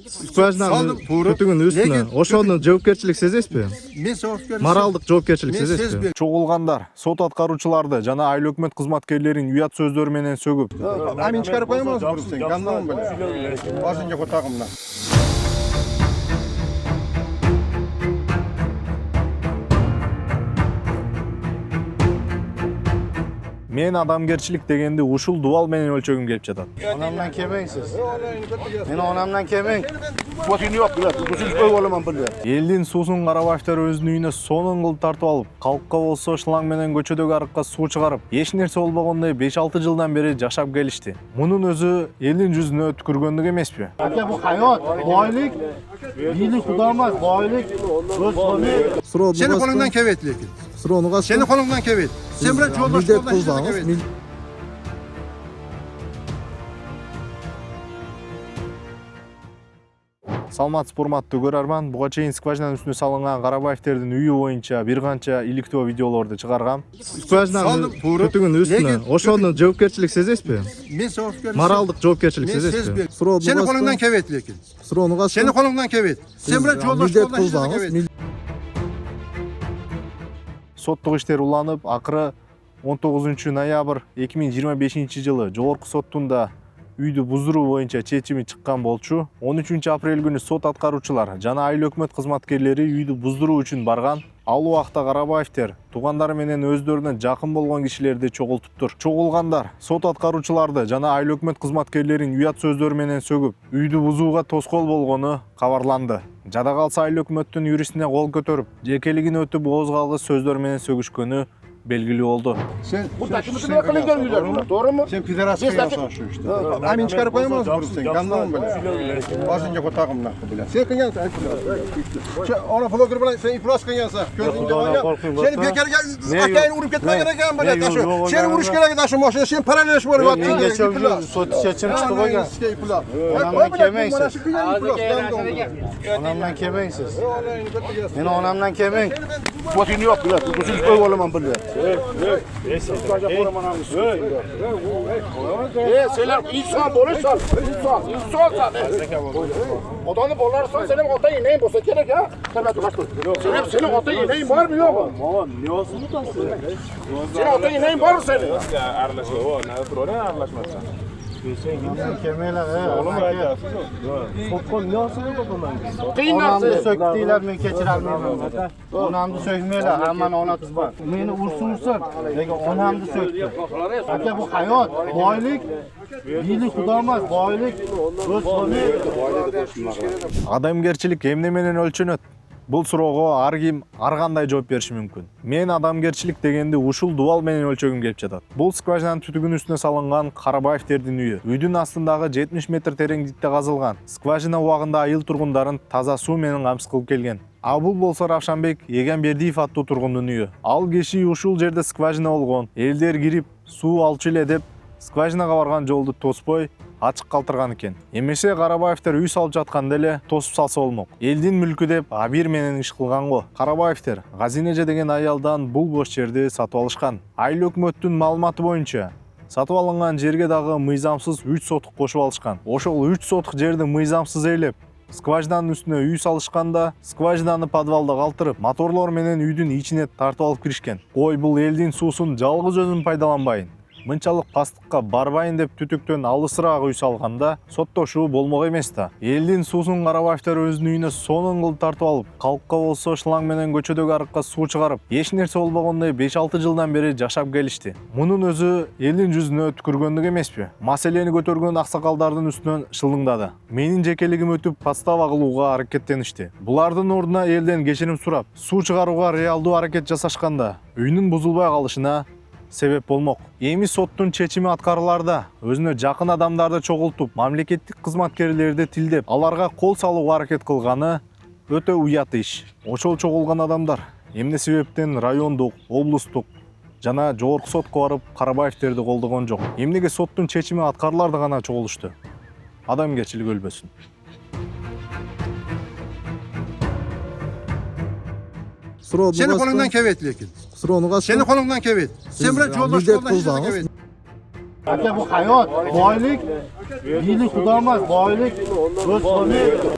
skvajinani түтүгүнүн үстүнө ошону жоопкерчилик сезесизби? Men javobgarlik Моралдык жоопкерчилик Men сезесизби? сезбейм. Чогулгандар сот аткаруучуларды жана айыл өкмөт кызматкерлерин уят сөздөр менен сөгүп, Amin çıkarıp koyamaz mı sen? Kandan böyle. Başınca kotağımla. мен адамгерчилик дегенди ушул дубал менен өлчөгүм келип жатат. Onamdan kemengsiz. Men onamdan kemeng. Boşun yok bilet. Boşun koy olaman bilet. Элдин суусун Карабаевдер өзүнүн үйүнө сонун кылып тартып алып, калкка болсо шланг менен көчөдөгү арыкка суу чыгарып, эч нерсе болбогондой 5-6 жылдан бери жашап келишти. Мунун өзү элдин жүзүнө түкүргөндүк эмеспи? Aka bu hayot, boylik, biyilik xudomas, boylik, o'z qo'li. Senin kolundan kevet lekin. Суроону качтым. Senin kolundan kevet. Sen bırak yoldaş Милдет yoldaş işine кылсаңыз, kevet. Саламатсыз урматтуу көрөрман, буга чейин скважинанын үстүнө салынган Карабаевдердин үйү боюнча бир канча иликтөө видеолорду чыгаргам. Скважинанын түтүгүнүн үстүнө ошону жоопкерчилик сезесизби? Men javobgarlik Моралдык жоопкерчилик Men сезесизби? сезбейм. Суроону Senin kolundan качтым. kevet lekin. Суроону качтым. Senin kolundan kevet. Sen bırak yoldaş Милдет yoldaş işine кылсаңыз, kevet. Соттук иштер уланып, акыры 19 ноябрь 2025 жылы жогорку соттун да үйдү буздуруу боюнча чечими чыккан болчу. 13 апрель күнү сот аткаруучулар жана айыл өкмөт кызматкерлери үйдү буздуруу үчүн барган. Ал убакта Карабаевдер туугандары менен өздөрүнө жакын болгон кишилерди чогултуптур. Чогулгандар сот аткаруучуларды жана айыл өкмөт кызматкерлерин уят сөздөр менен сөгүп, үйдү бузууга тоскоол болгону кабарланды. Жада калса айыл өкмөттүн юристине кол көтөрүп, жекелигин өтүп ооз калгыс сөздөр менен сөгүшкөнү белгилүү болду. Sen Bu taşımızı ne kılın gelmiyorlar. Doğru mu? Sen piderask yapsan şu işte. Amin çıkarıp koyamaz mı sen? Kandan böyle. Başınca kotağımla bile. Sen kınyansın. Ona flogger bile sen iflas kınyansın. Gözünde var ya. Seni bekar akayını vurup gitmen gereken böyle taşı. Seni vuruş gerek taşı maşına. Sen paralel var. Men geçen gün sot seçim çıktı bak. Onamdan kemengsiz. Onamdan kemengsiz. Men onamdan kemeng. Boşun yok bilet. Boşun koy olaman bilet. Selam insan olursan, insan. Odanı bolarsan senin ota ineğin bolsa gerek ya. Senin ota ineğin var mı yok mu? Ne olsun mu tansın? Senin ota ineğin var mı senin? Arlaşma o, ne problem arlaşmazsan. Kemeler Oğlum ayacağız. Sokon ne olsun bu bundan? Onamdı söktüler mi keçiralmayman. Onamdı sökmeler hemen ona kızbar. Meni ursunsan, lekin onamdı söktü. Aka bu hayot, boylik, biyilik xudomas, boylik, o'z qo'li. Адамгерчилик эмне менен өлчөнөт? Бул суроого ар ким ар кандай жооп бериши мүмкүн. Мен адамгерчилик дегенди ушул дубал менен өлчөгүм келип жатат. Бул скважинанын түтүгүнүн үстүнө салынган Карабаевдердин үйү. Үйдүн астындагы 70 метр тереңдикте казылган. Скважина убагында айыл тургундарын таза суу менен камсыз кылып келген. А бул болсо Равшанбек Егенбердиев аттуу тургундун үйү. Ал киши ушул жерде скважина болгон. Элдер кирип суу алчу эле деп скважинага барган жолду тоспой ачык калтырган экен. Эмесе Карабаевдер үй салып жатканда эле тосуп салса болмок. Элдин мүлкү деп абир менен иш кылган го. Карабаевдер Газинеже деген аялдан бул бош жерди сатып алышкан. Айыл өкмөттүн маалыматы боюнча сатып алынган жерге дагы мыйзамсыз 3 сотук кошуп алышкан. Ошол 3 сотук жерди мыйзамсыз ээлеп, скважинанын үстүнө үй салышканда скважинаны подвалда калтырып, моторлор менен үйдүн ичине тартып алып киришкен. Ой, бул элдин суусун жалгыз өзүм пайдаланбайын, мынчалык пастыкка барбайын деп түтүктөн алысыраак үй салганда соттошуу болмок эмес да. Элдин суусун Карабаевдер өзүнүн үйүнө сонун кылып тартып алып, калкка болсо шланг менен көчөдөгү арыкка суу чыгарып, эч нерсе болбогондой 5-6 жылдан бери жашап келишти. Мунун өзү элдин жүзүнө түкүргөндүк эмеспи? Маселени көтөргөн аксакалдардын үстүнөн шылыңдады. Менин жекелигим өтүп подстава кылууга аракеттеништи. Булардын ордуна элден кечирим сурап, суу чыгарууга реалдуу аракет жасашканда үйүнүн бузулбай калышына себеп болмок. Эми соттун чечими аткарыларда өзүнө жакын адамдарды чогултуп, мамлекеттик кызматкерлерди тилдеп, аларга кол салууга аракет кылганы өтө уят иш. Ошол чогулган адамдар эмне себептен райондук, облустук жана жогорку сотко барып Карабаевдерди колдогон жок? Эмнеге соттун чечими аткарыларда гана чогулушту? Адамгерчилик өлбөсүн. Senin kolundan kevet lekin. Суроону качтым. Senin kolundan kevet. Sen bırak yoldaş Милдет yoldaş işine кылсаңыз, kevet. Aka bu hayot, boylik, biyilik xudomas, boylik, o'z qo'li.